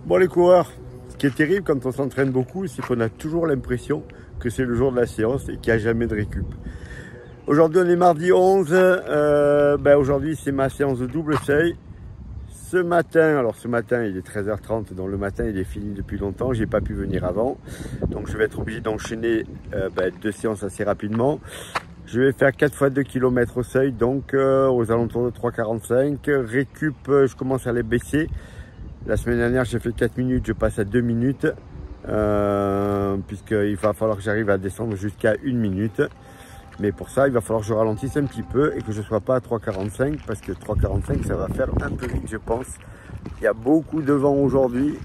Bon les coureurs, ce qui est terrible quand on s'entraîne beaucoup, c'est qu'on a toujours l'impression que c'est le jour de la séance et qu'il n'y a jamais de récup. Aujourd'hui on est mardi 11, aujourd'hui c'est ma séance de double seuil. Ce matin il est 13h30, donc le matin il est fini depuis longtemps, j'ai pas pu venir avant. Donc je vais être obligé d'enchaîner deux séances assez rapidement. Je vais faire 4 fois 2 km au seuil, donc aux alentours de 3,45. Récup, je commence à les baisser. La semaine dernière, j'ai fait 4 minutes, je passe à 2 minutes. Puisqu'il va falloir que j'arrive à descendre jusqu'à 1 minute. Mais pour ça, il va falloir que je ralentisse un petit peu et que je ne sois pas à 3,45. Parce que 3,45, ça va faire un peu vite, je pense. Il y a beaucoup de vent aujourd'hui.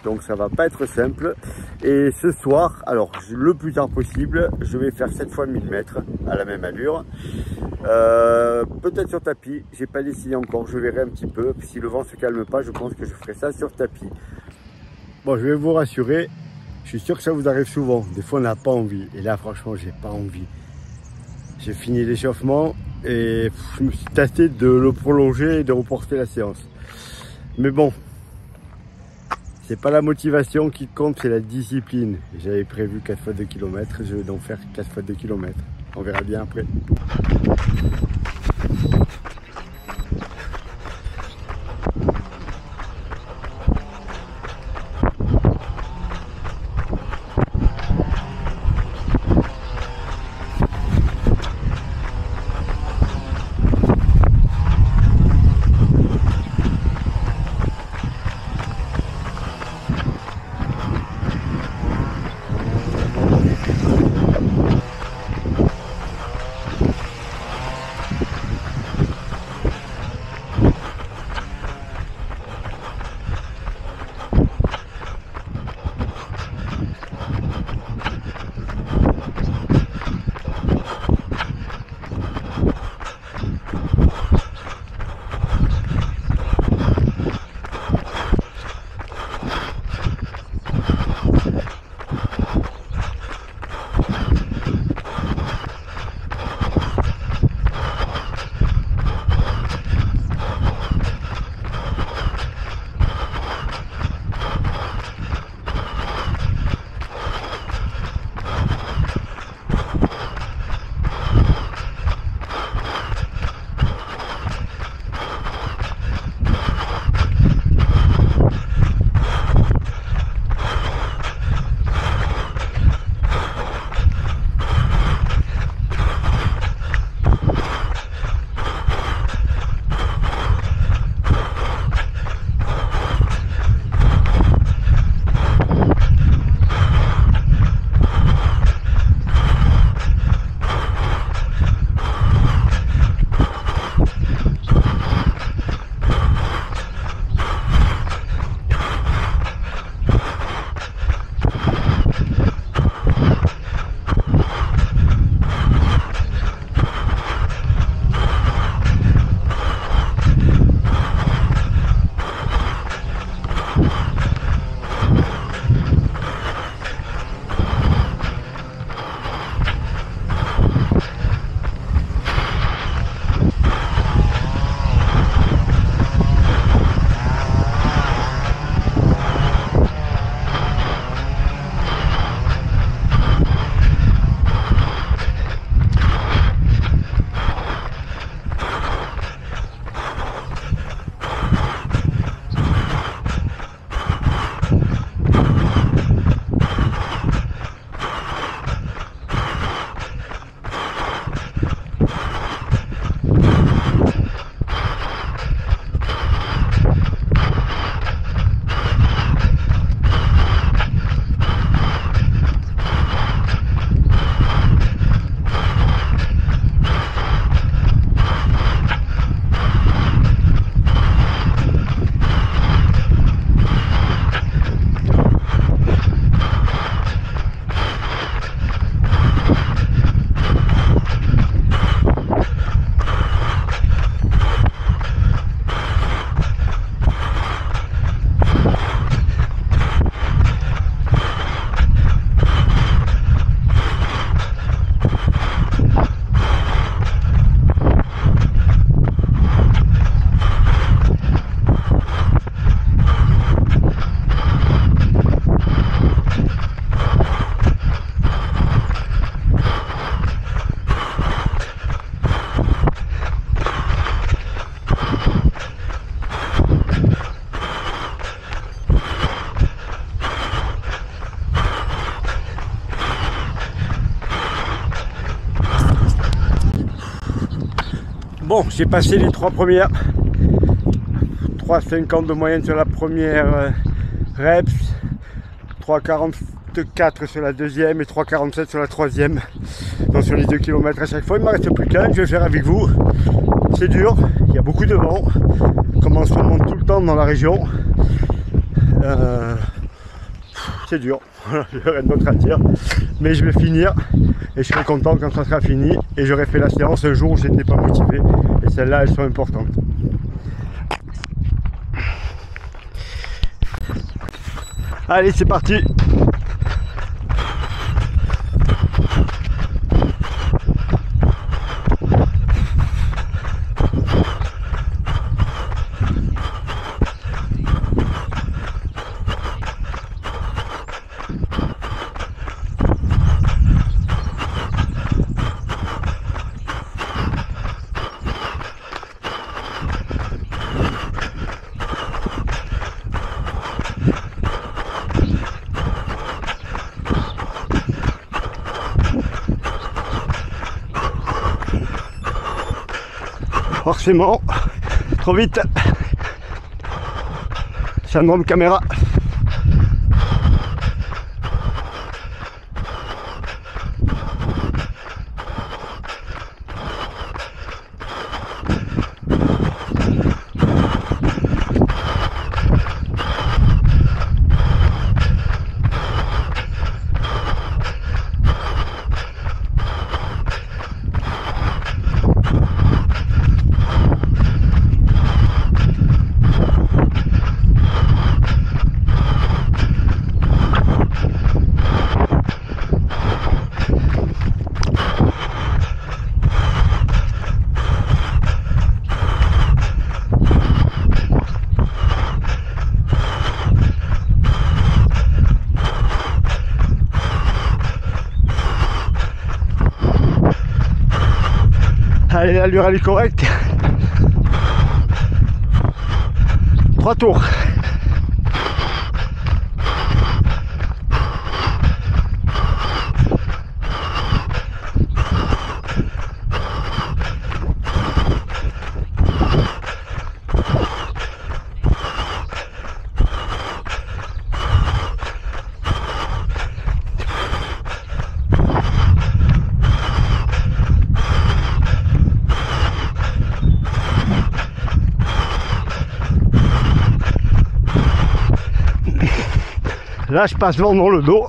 Donc ça va pas être simple. Et ce soir, alors le plus tard possible, je vais faire 7 fois 1000 mètres à la même allure. Peut-être sur tapis, j'ai pas décidé encore, je verrai un petit peu. Si le vent se calme pas, je pense que je ferai ça sur tapis. Bon, je vais vous rassurer, je suis sûr que ça vous arrive souvent. Des fois on n'a pas envie. Et là franchement, j'ai pas envie. J'ai fini l'échauffement et je me suis tâté de le prolonger et de reporter la séance. Mais bon, c'est pas la motivation qui compte, c'est la discipline. J'avais prévu 4 fois 2 km, je vais donc faire 4 fois 2 km. On verra bien après. Bon, j'ai passé les 3 premières. 3,50 de moyenne sur la première reps, 3,44 sur la deuxième et 3,47 sur la troisième. Donc sur les 2 km à chaque fois, il ne me reste plus qu'un, je vais faire avec vous. C'est dur, il y a beaucoup de vent, comme en ce moment tout le temps dans la région. C'est dur, je n'ai rien d'autre à dire, mais je vais finir et je serai content quand ça sera fini et j'aurai fait la séance un jour où je n'étais pas motivé et celles-là elles sont importantes. Allez, c'est parti. Forcément, trop vite. Syndrome caméra. Allez, l'allure elle est correcte. 3 tours. Là, je passe vent dans le dos.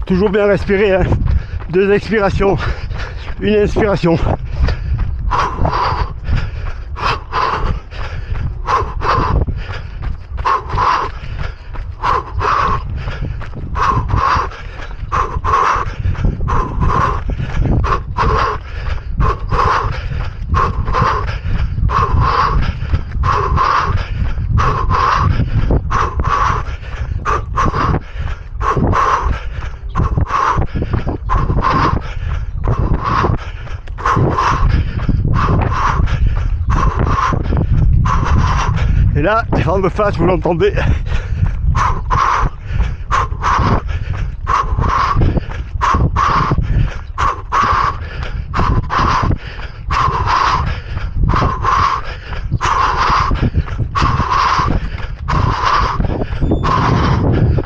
Toujours bien respirer, hein. 2 expirations, 1 inspiration. Et là, vent de face, vous l'entendez. «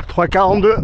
3,42 ».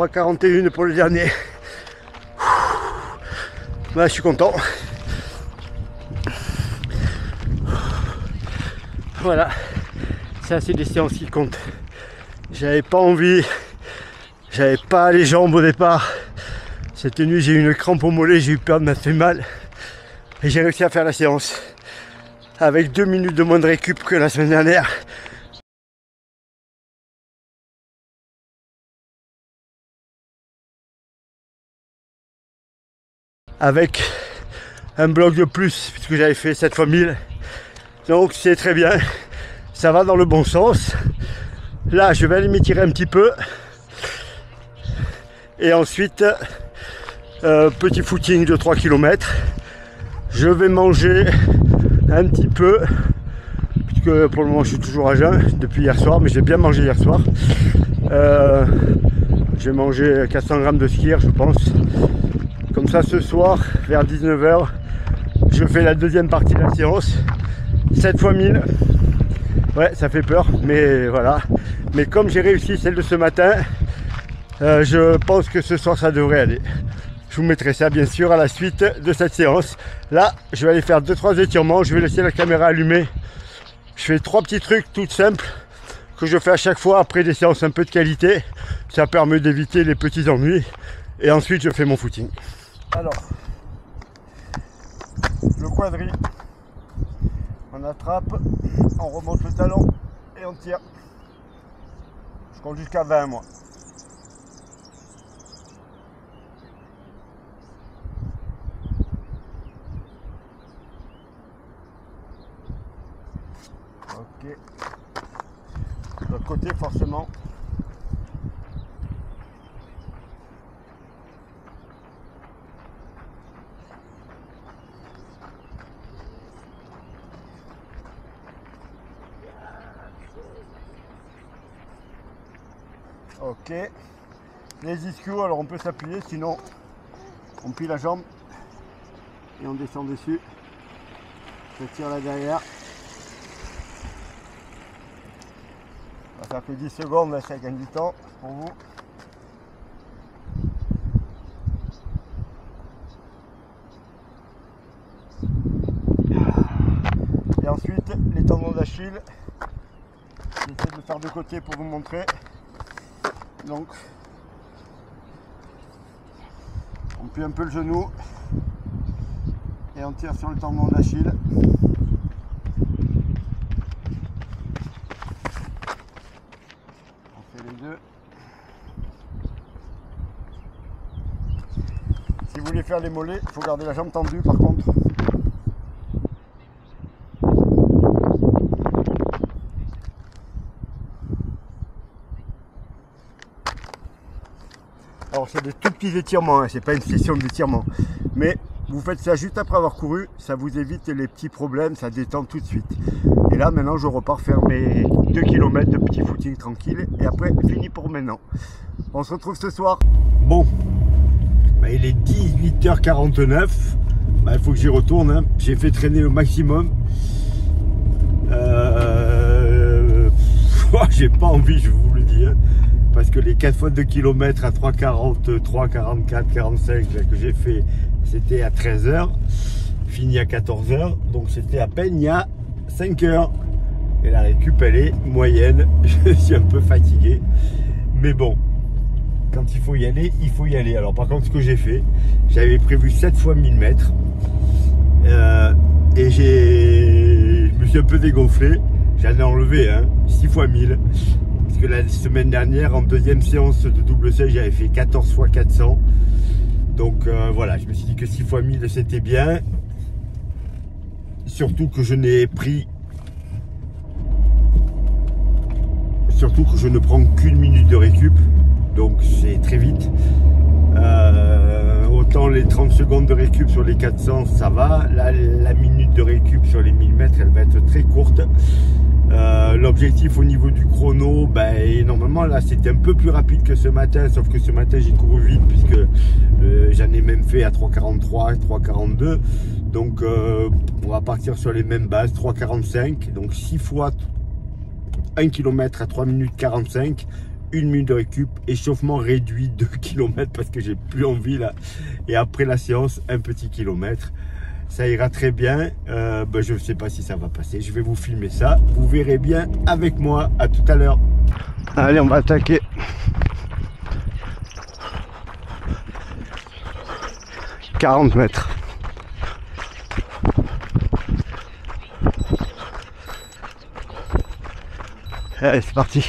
.41 pour le dernier. Là, je suis content. Voilà, ça c'est des séances qui comptent. J'avais pas envie, j'avais pas les jambes au départ. Cette nuit j'ai eu une crampe au mollet, j'ai eu peur de m'être fait mal. Et j'ai réussi à faire la séance avec 2 minutes de moins de récup que la semaine dernière. Avec un bloc de plus, puisque j'avais fait 7 fois 1000. Donc c'est très bien, ça va dans le bon sens. Là je vais aller m'étirer un petit peu. Et ensuite, petit footing de 3 km. Je vais manger un petit peu, puisque pour le moment je suis toujours à jeun depuis hier soir, mais j'ai bien mangé hier soir. J'ai mangé 400 grammes de skier, je pense. Comme ça, ce soir, vers 19 h, je fais la deuxième partie de la séance. 7 fois 1000. Ouais, ça fait peur, mais voilà. Mais comme j'ai réussi celle de ce matin, je pense que ce soir, ça devrait aller. Je vous mettrai ça, bien sûr, à la suite de cette séance. Là, je vais aller faire 2-3 étirements. Je vais laisser la caméra allumée. Je fais 3 petits trucs tout simples que je fais à chaque fois après des séances un peu de qualité. Ça permet d'éviter les petits ennuis. Et ensuite, je fais mon footing. Alors, le quadri, on attrape, on remonte le talon et on tire. Je compte jusqu'à 20 moi. Ok. De l'autre côté, forcément. Ok, les ischios, alors on peut s'appuyer, sinon on plie la jambe et on descend dessus. Je tire là derrière. Ça va faire que 10 secondes, là ça gagne du temps pour vous. Et ensuite, les tendons d'Achille, j'essaie de le faire de côté pour vous montrer. Donc, on plie un peu le genou et on tire sur le tendon d'Achille. On fait les deux. Si vous voulez faire les mollets, il faut garder la jambe tendue par contre. Alors c'est des tout petits étirements, hein, c'est pas une session d'étirement. Mais vous faites ça juste après avoir couru, ça vous évite les petits problèmes, ça détend tout de suite. Et là maintenant je repars faire mes 2 km de petit footing tranquille. Et après fini pour maintenant. On se retrouve ce soir. Bon, bah, il est 18h49. Bah, il faut que j'y retourne, hein. J'ai fait traîner au maximum. J'ai pas envie, je vous le dis, hein. Parce que les 4 fois 2 km à 3,43, 44, 45 que j'ai fait, c'était à 13 h, fini à 14 h, donc c'était à peine il y a 5 h. Et la récup elle est moyenne, je suis un peu fatigué, mais bon, quand il faut y aller, il faut y aller. Alors par contre ce que j'ai fait, j'avais prévu 7 fois 1000 mètres, et je me suis un peu dégonflé, j'en ai enlevé, hein, 6 fois 1000. Que la semaine dernière en deuxième séance de double seuil j'avais fait 14 fois 400, donc voilà, je me suis dit que 6 fois 1000 c'était bien, surtout que je n'ai pris... Surtout que je ne prends qu'une minute de récup, donc c'est très vite. Autant les 30 secondes de récup sur les 400, ça va. Là, la minute de récup sur les 1000 mètres, elle va être très courte. L'objectif au niveau du chrono, ben, normalement là c'était un peu plus rapide que ce matin, sauf que ce matin j'ai couru vite puisque j'en ai même fait à 3,43, 3,42. Donc on va partir sur les mêmes bases, 3,45. Donc 6 fois 1 km à 3 minutes 45, 1 minute de récup, échauffement réduit 2 km parce que j'ai plus envie là. Et après la séance, un petit kilomètre. Ça ira très bien. Je ne sais pas si ça va passer. Je vais vous filmer ça. Vous verrez bien avec moi. À tout à l'heure. Allez, on va attaquer. « 40 mètres. » Allez, c'est parti.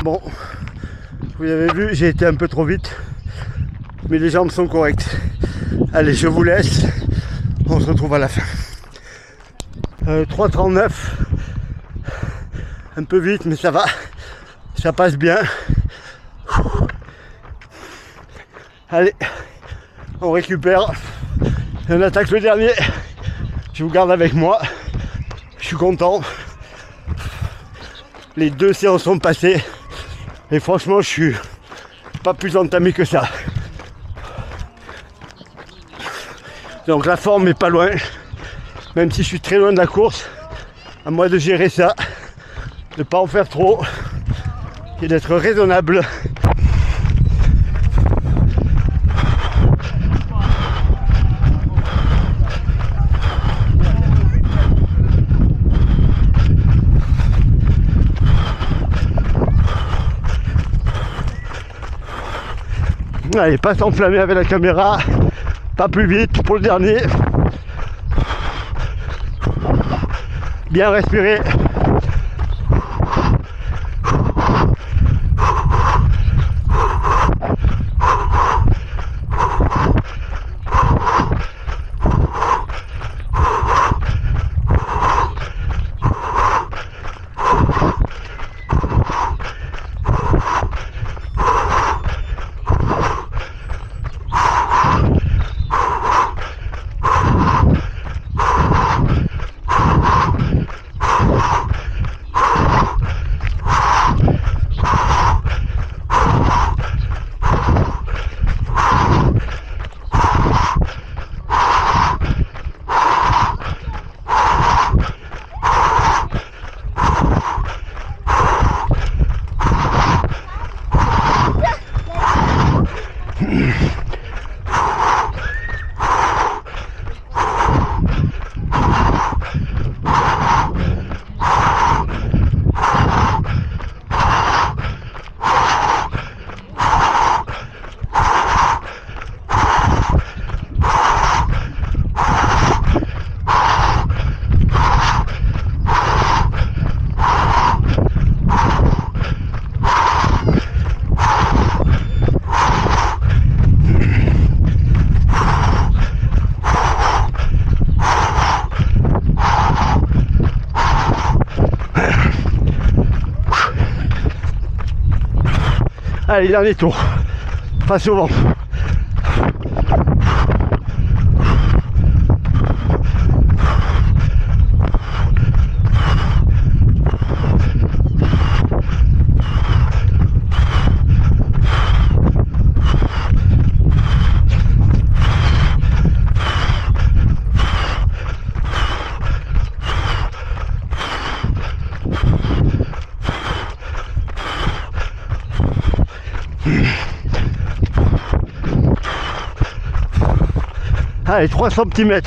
Bon, vous avez vu, j'ai été un peu trop vite, mais les jambes sont correctes. Allez, je vous laisse, on se retrouve à la fin. 3,39, un peu vite, mais ça va, ça passe bien. Allez, on récupère, on attaque le dernier. Je vous garde avec moi, je suis content. Les 2 séances sont passées. Et franchement, je suis pas plus entamé que ça. Donc la forme est pas loin. Même si je suis très loin de la course, à moi de gérer ça, de ne pas en faire trop et d'être raisonnable. Allez, pas s'enflammer avec la caméra, pas plus vite pour le dernier. Bien respirer. Allez, dernier tour, face au vent. Allez, 300 cm.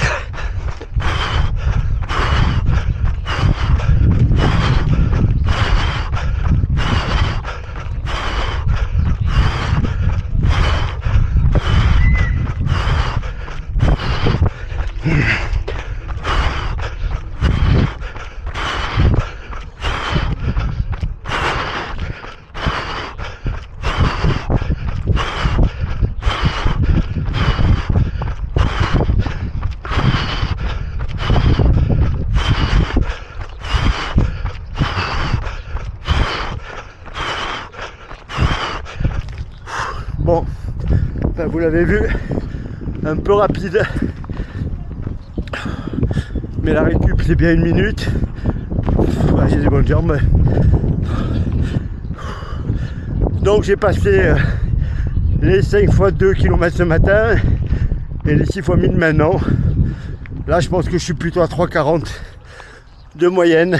Bon, ben vous l'avez vu, un peu rapide, mais la récup c'est bien 1 minute. Ouais, j'ai des bonnes jambes. Donc j'ai passé les 5 x 2 km ce matin et les 6 x 1000 maintenant. Là je pense que je suis plutôt à 3,40 de moyenne.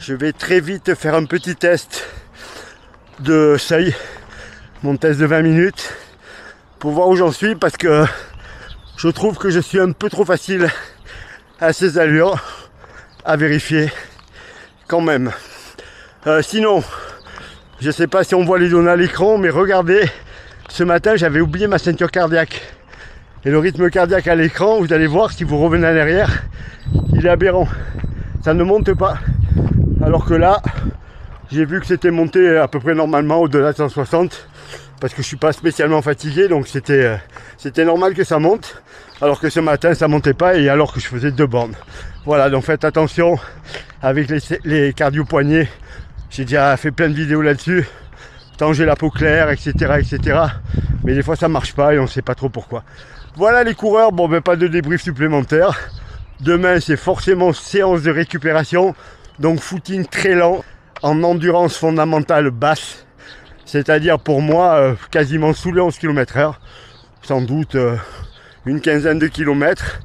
Je vais très vite faire un petit test de seuil, mon test de 20 minutes, pour voir où j'en suis, parce que je trouve que je suis un peu trop facile à ces allures, à vérifier quand même. Sinon, je sais pas si on voit les données à l'écran, mais regardez, ce matin j'avais oublié ma ceinture cardiaque. Et le rythme cardiaque à l'écran, vous allez voir, si vous revenez en arrière, il est aberrant. Ça ne monte pas. Alors que là, j'ai vu que c'était monté à peu près normalement au-delà de 160, parce que je suis pas spécialement fatigué, donc c'était normal que ça monte, alors que ce matin ça montait pas, et alors que je faisais 2 bornes. Voilà, donc faites attention avec les cardio-poignets. J'ai déjà fait plein de vidéos là-dessus, tant j'ai la peau claire, etc., etc. Mais des fois ça marche pas et on sait pas trop pourquoi. Voilà les coureurs, bon ben pas de débrief supplémentaire. Demain c'est forcément séance de récupération. Donc footing très lent, en endurance fondamentale basse, c'est-à-dire pour moi quasiment sous les 11 km/h, sans doute une quinzaine de kilomètres,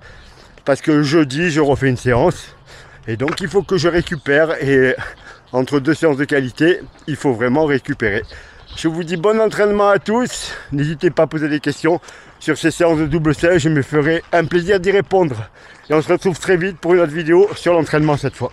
parce que jeudi je refais une séance et donc il faut que je récupère, et entre deux séances de qualité il faut vraiment récupérer. Je vous dis bon entraînement à tous, n'hésitez pas à poser des questions sur ces séances de double seuil, je me ferai un plaisir d'y répondre et on se retrouve très vite pour une autre vidéo sur l'entraînement cette fois.